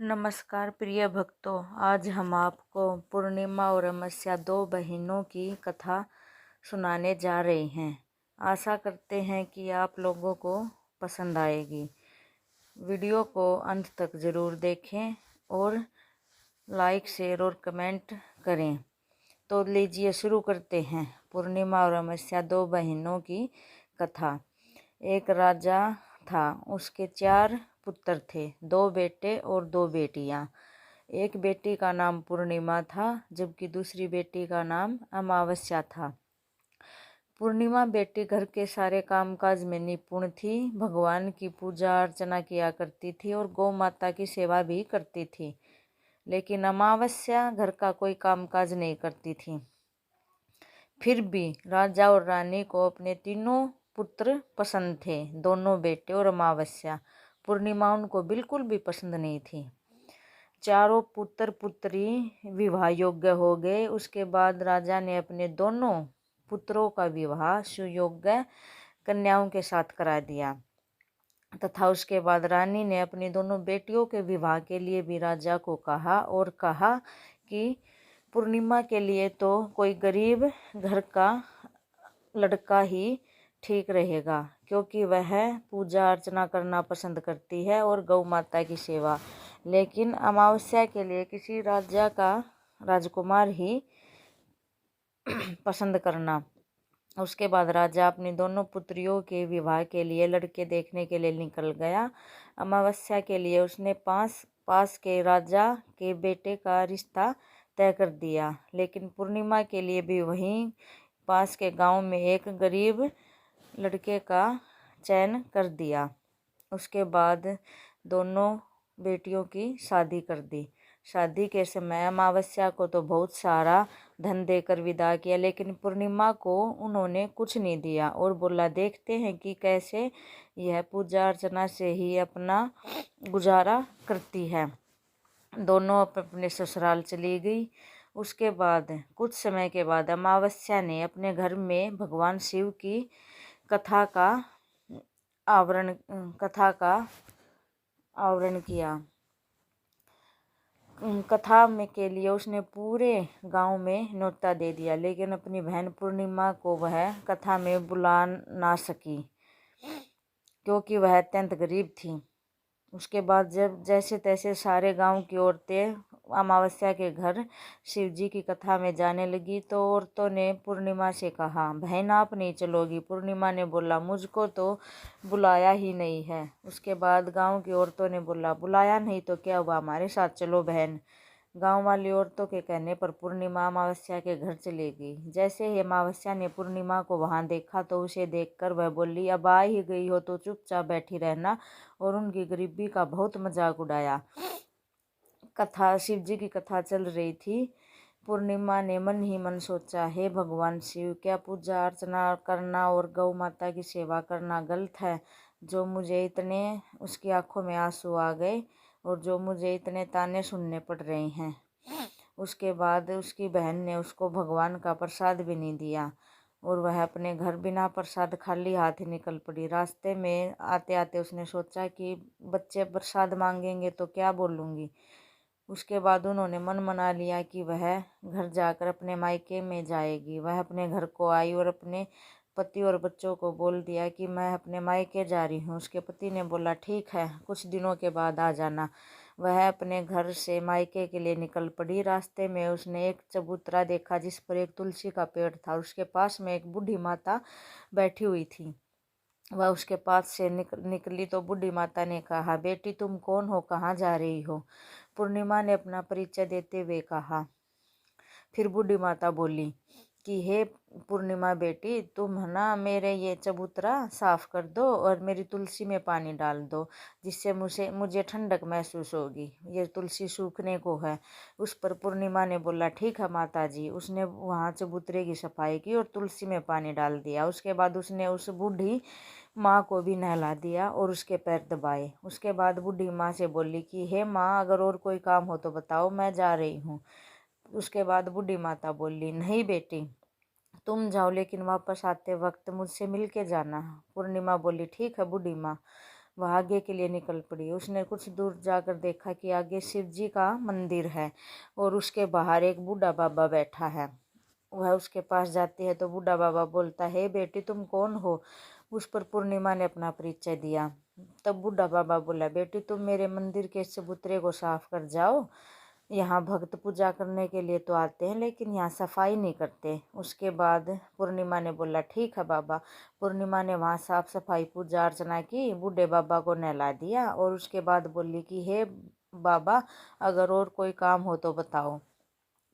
नमस्कार प्रिय भक्तों, आज हम आपको पूर्णिमा और अमावस्या दो बहनों की कथा सुनाने जा रहे हैं। आशा करते हैं कि आप लोगों को पसंद आएगी। वीडियो को अंत तक ज़रूर देखें और लाइक, शेयर और कमेंट करें। तो लीजिए शुरू करते हैं। पूर्णिमा और अमावस्या दो बहनों की कथा। एक राजा था, उसके 4 पुत्र थे, 2 बेटे और 2 बेटियां। एक बेटी का नाम पूर्णिमा था, जबकि दूसरी बेटी का नाम अमावस्या था। पूर्णिमा बेटी घर के सारे कामकाज में निपुण थी, भगवान की पूजा अर्चना किया करती थी और गौ माता की सेवा भी करती थी। लेकिन अमावस्या घर का कोई कामकाज नहीं करती थी। फिर भी राजा और रानी को अपने तीनों पुत्र पसंद थे, दोनों बेटे और अमावस्या। पूर्णिमा उनको बिल्कुल भी पसंद नहीं थी। चारों पुत्र पुत्री विवाह योग्य हो गए। उसके बाद राजा ने अपने दोनों पुत्रों का विवाह सुयोग्य कन्याओं के साथ करा दिया तथा उसके बाद रानी ने अपनी दोनों बेटियों के विवाह के लिए भी राजा को कहा कि पूर्णिमा के लिए तो कोई गरीब घर का लड़का ही ठीक रहेगा, क्योंकि वह पूजा अर्चना करना पसंद करती है और गौ माता की सेवा। लेकिन अमावस्या के लिए किसी राजा का राजकुमार ही पसंद करना। उसके बाद राजा अपनी दोनों पुत्रियों के विवाह के लिए लड़के देखने के लिए निकल गया। अमावस्या के लिए उसने पास के राजा के बेटे का रिश्ता तय कर दिया, लेकिन पूर्णिमा के लिए भी वहीं पास के गांव में एक गरीब लड़के का चयन कर दिया। उसके बाद दोनों बेटियों की शादी कर दी। शादी के समय अमावस्या को तो बहुत सारा धन देकर विदा किया, लेकिन पूर्णिमा को उन्होंने कुछ नहीं दिया और बोला, देखते हैं कि कैसे यह पूजा अर्चना से ही अपना गुजारा करती है। दोनों अपने ससुराल चली गई। उसके बाद कुछ समय के बाद अमावस्या ने अपने घर में भगवान शिव की कथा का आवरण किया। कथा में के लिए उसने पूरे गांव में न्योता दे दिया, लेकिन अपनी बहन पूर्णिमा को वह कथा में बुला ना सकी, क्योंकि वह अत्यंत गरीब थी। उसके बाद जब जैसे तैसे सारे गांव की औरतें अमावस्या के घर शिव जी की कथा में जाने लगी, तो औरतों ने पूर्णिमा से कहा, बहन आप नहीं चलोगी? पूर्णिमा ने बोला, मुझको तो बुलाया ही नहीं है। उसके बाद गांव की औरतों ने बोला, बुलाया नहीं तो क्या हुआ, हमारे साथ चलो बहन। गांव वाली औरतों के कहने पर पूर्णिमा अमावस्या के घर चली गई। जैसे ही अमावस्या ने पूर्णिमा को वहां देखा तो उसे देखकर वह बोली, अब आ ही गई हो तो चुपचाप बैठी रहना, और उनकी गरीबी का बहुत मजाक उड़ाया। शिव जी की कथा चल रही थी। पूर्णिमा ने मन ही मन सोचा, हे भगवान शिव, क्या पूजा अर्चना करना और गौ माता की सेवा करना गलत है? जो मुझे इतने उसकी आंखों में आंसू आ गए और जो मुझे इतने ताने सुनने पड़ रहे हैं। उसके बाद उसकी बहन ने उसको भगवान का प्रसाद भी नहीं दिया और वह अपने घर बिना प्रसाद खाली हाथ ही निकल पड़ी। रास्ते में आते आते उसने सोचा कि बच्चे प्रसाद मांगेंगे तो क्या बोलूँगी। उसके बाद उन्होंने मन मना लिया कि वह घर जाकर अपने मायके में जाएगी। वह अपने घर को आई और अपने पति और बच्चों को बोल दिया कि मैं अपने मायके जा रही हूँ। उसके पति ने बोला, ठीक है, कुछ दिनों के बाद आ जाना। वह अपने घर से मायके के लिए निकल पड़ी। रास्ते में उसने एक चबूतरा देखा जिस पर एक तुलसी का पेड़ था। उसके पास में एक बूढ़ी माता बैठी हुई थी। वह उसके पास से निकली तो बूढ़ी माता ने कहा, बेटी तुम कौन हो, कहाँ जा रही हो? पूर्णिमा ने अपना परिचय देते हुए कहा। फिर बूढ़ी माता बोली कि हे पूर्णिमा बेटी, तुम ना मेरे ये चबूतरा साफ कर दो और मेरी तुलसी में पानी डाल दो, जिससे मुझे ठंडक महसूस होगी। ये तुलसी सूखने को है। उस पर पूर्णिमा ने बोला, ठीक है माता जी। उसने वहाँ चबूतरे की सफाई की और तुलसी में पानी डाल दिया। उसके बाद उसने उस बूढ़ी माँ को भी नहला दिया और उसके पैर दबाए। उसके बाद बूढ़ी माँ से बोली कि हे माँ, अगर और कोई काम हो तो बताओ, मैं जा रही हूँ। उसके बाद बूढ़ी माता बोली, नहीं बेटी, तुम जाओ, लेकिन वापस आते वक्त मुझसे मिल के जाना। पूर्णिमा बोली, ठीक है बूढ़ी माँ। वह आगे के लिए निकल पड़ी। उसने कुछ दूर जाकर देखा कि आगे शिव जी का मंदिर है और उसके बाहर एक बूढ़ा बाबा बैठा है। वह उसके पास जाती है तो बूढ़ा बाबा बोलता है, बेटी तुम कौन हो? उस पर पूर्णिमा ने अपना परिचय दिया। तब बूढ़ा बाबा बोला, बेटी तुम मेरे मंदिर के चबूतरे को साफ कर जाओ। यहाँ भक्त पूजा करने के लिए तो आते हैं लेकिन यहाँ सफाई नहीं करते। उसके बाद पूर्णिमा ने बोला, ठीक है बाबा। पूर्णिमा ने वहाँ साफ सफाई पूजा अर्चना की, बूढ़े बाबा को नहला दिया और उसके बाद बोली कि हे बाबा, अगर और कोई काम हो तो बताओ।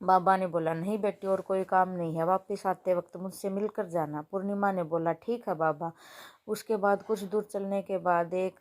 बाबा ने बोला, नहीं बेटी और कोई काम नहीं है, वापस आते वक्त मुझसे मिलकर जाना। पूर्णिमा ने बोला, ठीक है बाबा। उसके बाद कुछ दूर चलने के बाद एक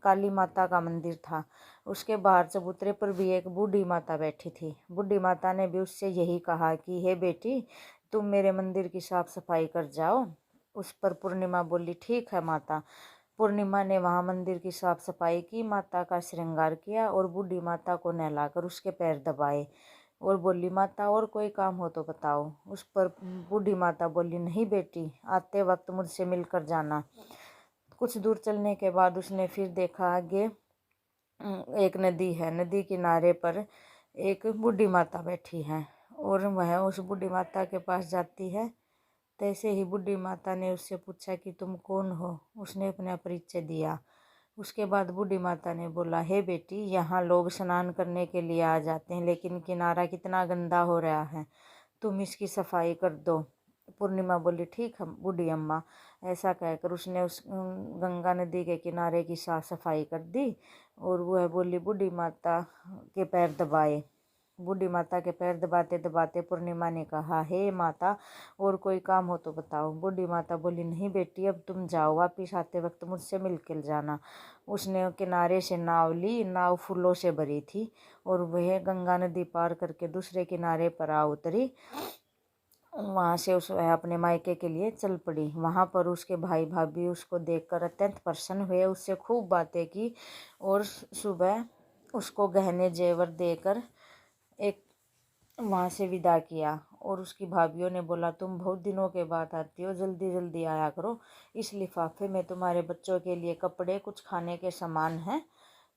काली माता का मंदिर था। उसके बाहर चबूतरे पर भी एक बूढ़ी माता बैठी थी। बूढ़ी माता ने भी उससे यही कहा कि हे बेटी तुम मेरे मंदिर की साफ सफाई कर जाओ। उस पर पूर्णिमा बोली, ठीक है माता। पूर्णिमा ने वहाँ मंदिर की साफ सफाई की, माता का श्रृंगार किया और बूढ़ी माता को नहलाकर उसके पैर दबाए और बोली, माता और कोई काम हो तो बताओ। उस पर बूढ़ी माता बोली, नहीं बेटी, आते वक्त मुझसे मिलकर जाना। कुछ दूर चलने के बाद उसने फिर देखा आगे एक नदी है। नदी किनारे पर एक बूढ़ी माता बैठी है और वह उस बूढ़ी माता के पास जाती है। तैसे ही बूढ़ी माता ने उससे पूछा कि तुम कौन हो? उसने अपना परिचय दिया। उसके बाद बूढ़ी माता ने बोला, हे बेटी, यहाँ लोग स्नान करने के लिए आ जाते हैं लेकिन किनारा कितना गंदा हो रहा है, तुम इसकी सफाई कर दो। पूर्णिमा बोली, ठीक है बूढ़ी अम्मा। ऐसा कहकर उसने उस गंगा नदी के किनारे की साफ सफाई कर दी और वह बोली, बूढ़ी माता के पैर दबाए। बूढ़ी माता के पैर दबाते दबाते पूर्णिमा ने कहा, हे माता और कोई काम हो तो बताओ। बूढ़ी माता बोली, नहीं बेटी, अब तुम जाओ, वापिस आते वक्त मुझसे मिलकर जाना। उसने किनारे से नाव ली। नाव फूलों से भरी थी और वह गंगा नदी पार करके दूसरे किनारे पर आ उतरी। वहाँ से उस वह अपने मायके के लिए चल पड़ी। वहाँ पर उसके भाई भाभी उसको देखकर अत्यंत प्रसन्न हुए, उससे खूब बातें की और सुबह उसको गहने जेवर देकर एक वहाँ से विदा किया। और उसकी भाभीयों ने बोला, तुम बहुत दिनों के बाद आती हो, जल्दी जल्दी आया करो। इस लिफाफे में तुम्हारे बच्चों के लिए कपड़े, कुछ खाने के सामान हैं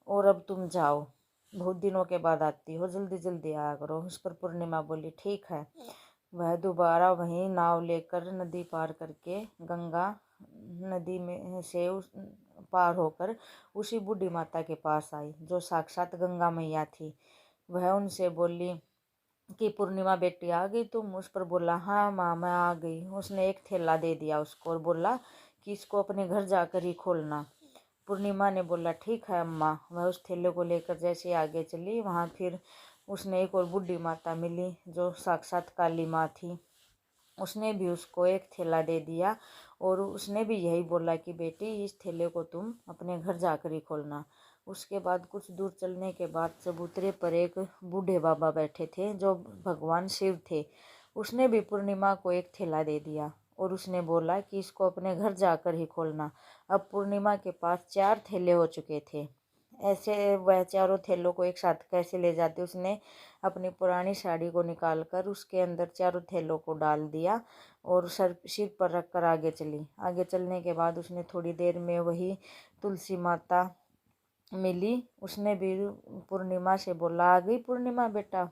और अब तुम जाओ, बहुत दिनों के बाद आती हो, जल्दी जल्दी आया करो। उस पर पूर्णिमा बोली, ठीक है। वह दोबारा वहीं नाव लेकर नदी पार करके गंगा नदी में से पार होकर उसी बूढ़ी माता के पास आई जो साक्षात गंगा मैया थी। वह उनसे बोली कि पूर्णिमा बेटी आ गई तुम? उस पर बोला, हाँ माँ मैं आ गई। उसने एक थैला दे दिया उसको और बोला कि इसको अपने घर जाकर ही खोलना। पूर्णिमा ने बोला, ठीक है अम्मा। वह उस थैले को लेकर जैसे आगे चली, वहाँ फिर उसने एक और बूढ़ी माता मिली जो साक्षात काली माँ थी। उसने भी उसको एक थैला दे दिया और उसने भी यही बोला कि बेटी इस थैले को तुम अपने घर जाकर ही खोलना। उसके बाद कुछ दूर चलने के बाद चबूतरे पर एक बूढ़े बाबा बैठे थे जो भगवान शिव थे। उसने भी पूर्णिमा को एक थैला दे दिया और उसने बोला कि इसको अपने घर जाकर ही खोलना। अब पूर्णिमा के पास 4 थैले हो चुके थे। ऐसे वह चारों थैलों को एक साथ कैसे ले जाती? उसने अपनी पुरानी साड़ी को निकालकर उसके अंदर चारों थैलों को डाल दिया और सिर पर रखकर आगे चली। आगे चलने के बाद उसने थोड़ी देर में वही तुलसी माता मिली। उसने भी पूर्णिमा से बोला, आ गई पूर्णिमा बेटा?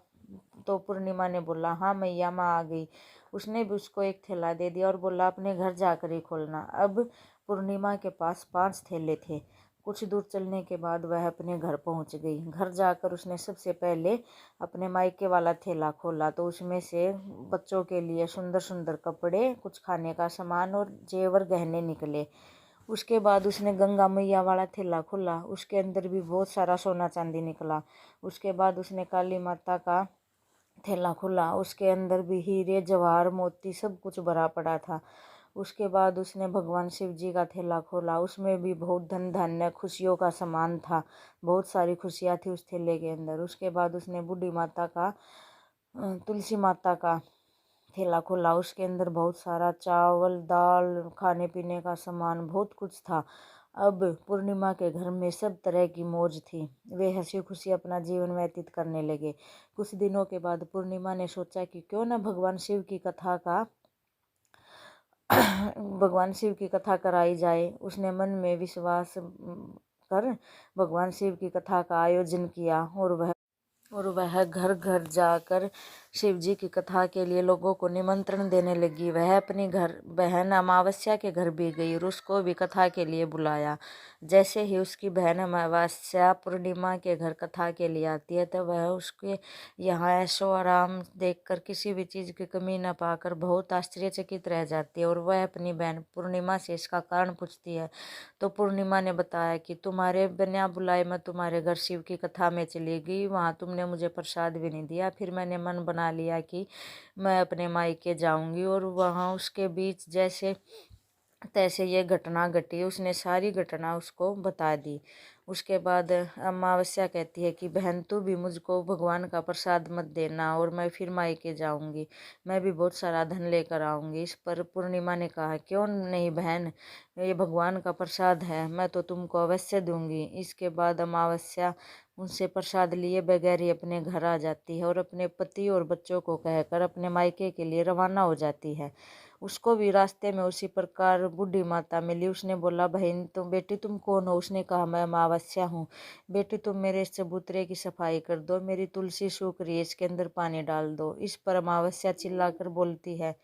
तो पूर्णिमा ने बोला, हाँ मैया माँ आ गई। उसने भी उसको एक थैला दे दिया और बोला, अपने घर जाकर ही खोलना। अब पूर्णिमा के पास 5 थैले थे। कुछ दूर चलने के बाद वह अपने घर पहुंच गई। घर जाकर उसने सबसे पहले अपने मायके वाला थैला खोला तो उसमें से बच्चों के लिए सुंदर सुंदर कपड़े, कुछ खाने का सामान और जेवर गहने निकले। उसके बाद उसने गंगा मैया वाला थैला खोला, उसके अंदर भी बहुत सारा सोना चांदी निकला। उसके बाद उसने काली माता का थैला खोला, उसके अंदर भी हीरे जवाहर मोती सब कुछ भरा पड़ा था। उसके बाद उसने भगवान शिव जी का थैला खोला, उसमें भी बहुत धन धान्य खुशियों का सामान था, बहुत सारी खुशियाँ थी उस थैले के अंदर। उसके बाद उसने बूढ़ी माता का तुलसी माता का थैला खोला, उसके अंदर बहुत सारा चावल दाल खाने पीने का सामान बहुत कुछ था। अब पूर्णिमा के घर में सब तरह की मौज थी, वे हंसी खुशी अपना जीवन व्यतीत करने लगे। कुछ दिनों के बाद पूर्णिमा ने सोचा कि क्यों न भगवान शिव की कथा का भगवान शिव की कथा कराई जाए। उसने मन में विश्वास कर भगवान शिव की कथा का आयोजन किया और वह घर घर जाकर शिव जी की कथा के लिए लोगों को निमंत्रण देने लगी। वह अपनी घर बहन अमावस्या के घर भी गई और उसको भी कथा के लिए बुलाया। जैसे ही उसकी बहन अमावस्या पूर्णिमा के घर कथा के लिए आती है तो वह उसके यहाँ ऐशो आराम देखकर किसी भी चीज़ की कमी न पाकर बहुत आश्चर्यचकित रह जाती है और वह अपनी बहन पूर्णिमा से इसका कारण पूछती है। तो पूर्णिमा ने बताया कि तुम्हारे बिना बुलाए मैं तुम्हारे घर शिव की कथा में चली गई, वहाँ तुमने मुझे प्रसाद भी नहीं दिया। फिर मैंने मन बना लिया कि मैं अपने मायके जाऊंगी और वहाँ उसके बीच जैसे तैसे ये घटना घटी। उसने सारी घटना उसको बता दी। उसके बाद अमावस्या कहती है कि बहन तू भी मुझको भगवान का प्रसाद मत देना और मैं फिर मायके जाऊंगी, मैं भी बहुत सारा धन लेकर आऊंगी। इस पर पूर्णिमा ने कहा क्यों नहीं बहन, ये भगवान का प्रसाद है, मैं तो तुमको अवश्य दूंगी। इसके बाद अमावस्या उनसे प्रसाद लिए बगैर ही अपने घर आ जाती है और अपने पति और बच्चों को कहकर अपने मायके के लिए रवाना हो जाती है। उसको भी रास्ते में उसी प्रकार बूढ़ी माता मिली। उसने बोला बहन तुम बेटी तुम कौन हो? उसने कहा मैं अमावस्या हूँ। बेटी तुम मेरे इस चबूतरे की सफाई कर दो, मेरी तुलसी सूख रही है, इसके अंदर पानी डाल दो। इस पर अमावस्या चिल्लाकर बोलती है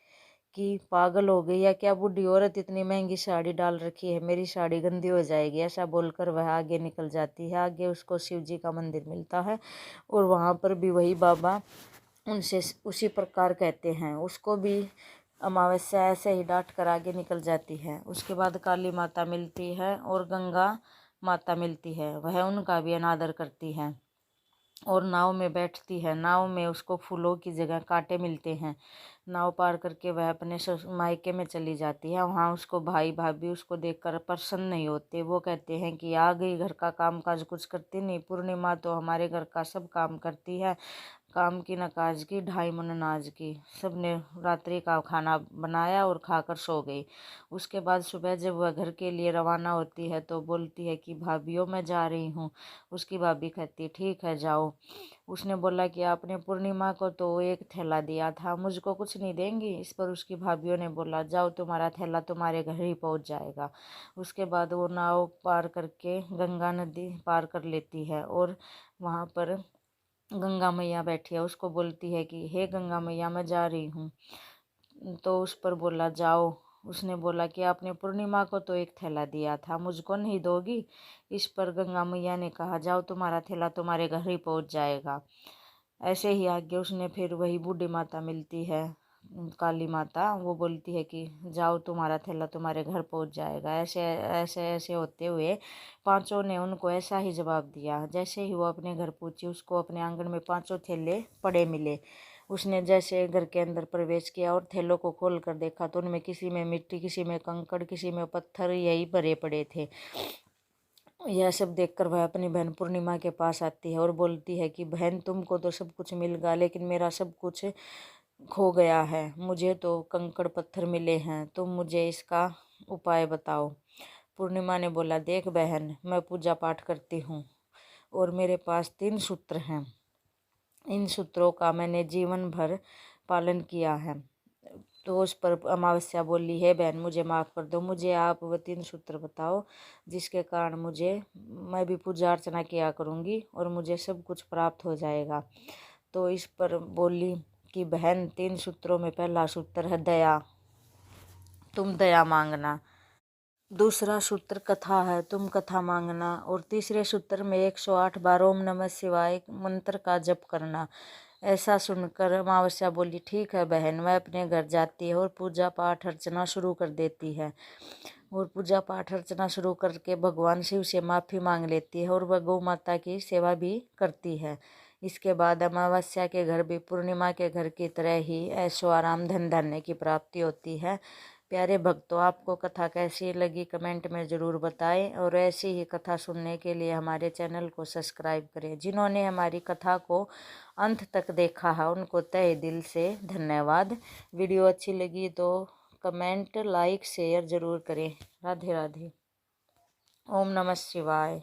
कि पागल हो गई या क्या बूढ़ी औरत, इतनी महंगी साड़ी डाल रखी है, मेरी साड़ी गंदी हो जाएगी। ऐसा बोलकर वह आगे निकल जाती है। आगे उसको शिव जी का मंदिर मिलता है और वहाँ पर भी वही बाबा उनसे उसी प्रकार कहते हैं। उसको भी अमावस्या ऐसे ही डांट कर आगे निकल जाती है। उसके बाद काली माता मिलती है और गंगा माता मिलती है। वह उनका भी अनादर करती है और नाव में बैठती है। नाव में उसको फूलों की जगह कांटे मिलते हैं। नाव पार करके वह अपने मायके में चली जाती है। वहाँ उसको भाई भाभी उसको देखकर प्रसन्न नहीं होते। वो कहते हैं कि आ गई, घर का काम काज कुछ करती नहीं, पूर्णिमा तो हमारे घर का सब काम करती है, काम की न काज की, 2.5 मन अनाज की। सब ने रात्रि का खाना बनाया और खाकर सो गई। उसके बाद सुबह जब वह घर के लिए रवाना होती है तो बोलती है कि भाभीओ मैं जा रही हूँ। उसकी भाभी कहती ठीक है जाओ। उसने बोला कि आपने पूर्णिमा को तो एक थैला दिया था, मुझको कुछ नहीं देंगी? इस पर उसकी भाभीओं ने बोला जाओ तुम्हारा थैला तुम्हारे घर ही पहुँच जाएगा। उसके बाद वो नाव पार करके गंगा नदी पार कर लेती है और वहाँ पर गंगा मैया बैठी है। उसको बोलती है कि हे गंगा मैया मैं जा रही हूँ। तो उस पर बोला जाओ। उसने बोला कि आपने पूर्णिमा को तो एक थैला दिया था, मुझको नहीं दोगी? इस पर गंगा मैया ने कहा जाओ तुम्हारा थैला तुम्हारे घर ही पहुँच जाएगा। ऐसे ही आगे उसने फिर वही बूढ़ी माता मिलती है, काली माता। वो बोलती है कि जाओ तुम्हारा थैला तुम्हारे घर पहुंच जाएगा। ऐसे ऐसे ऐसे होते हुए पांचों ने उनको ऐसा ही जवाब दिया। जैसे ही वो अपने घर पहुंची उसको अपने आंगन में 5 थैले पड़े मिले। उसने जैसे घर के अंदर प्रवेश किया और थैलों को खोल कर देखा तो उनमें किसी में मिट्टी, किसी में कंकड़, किसी में पत्थर यही भरे पड़े थे। यह सब देखकर वह अपनी बहन पूर्णिमा के पास आती है और बोलती है कि बहन तुमको तो सब कुछ मिल गया लेकिन मेरा सब कुछ खो गया है, मुझे तो कंकड़ पत्थर मिले हैं, तुम मुझे इसका उपाय बताओ। पूर्णिमा ने बोला देख बहन मैं पूजा पाठ करती हूँ और मेरे पास 3 सूत्र हैं। इन सूत्रों का मैंने जीवन भर पालन किया है। तो उस पर अमावस्या बोली है बहन मुझे माफ़ कर दो, मुझे आप वो 3 सूत्र बताओ जिसके कारण मैं भी पूजा अर्चना किया करूँगी और मुझे सब कुछ प्राप्त हो जाएगा। तो इस पर बोली कि बहन 3 सूत्रों में पहला सूत्र है दया, तुम दया मांगना। दूसरा सूत्र कथा है, तुम कथा मांगना। और तीसरे सूत्र में 108 बार ओम नमः शिवाय मंत्र का जप करना। ऐसा सुनकर अमावस्या बोली ठीक है बहन। वह अपने घर जाती है और पूजा पाठ अर्चना शुरू कर देती है और पूजा पाठ अर्चना शुरू करके भगवान शिव से माफ़ी मांग लेती है और वह गौ माता की सेवा भी करती है। इसके बाद अमावस्या के घर भी पूर्णिमा के घर की तरह ही ऐशो आराम धन धान्य की प्राप्ति होती है। प्यारे भक्तों आपको कथा कैसी लगी कमेंट में ज़रूर बताएं और ऐसी ही कथा सुनने के लिए हमारे चैनल को सब्सक्राइब करें। जिन्होंने हमारी कथा को अंत तक देखा है उनको तहे दिल से धन्यवाद। वीडियो अच्छी लगी तो कमेंट लाइक शेयर ज़रूर करें। राधे राधे। ओम नमः शिवाय।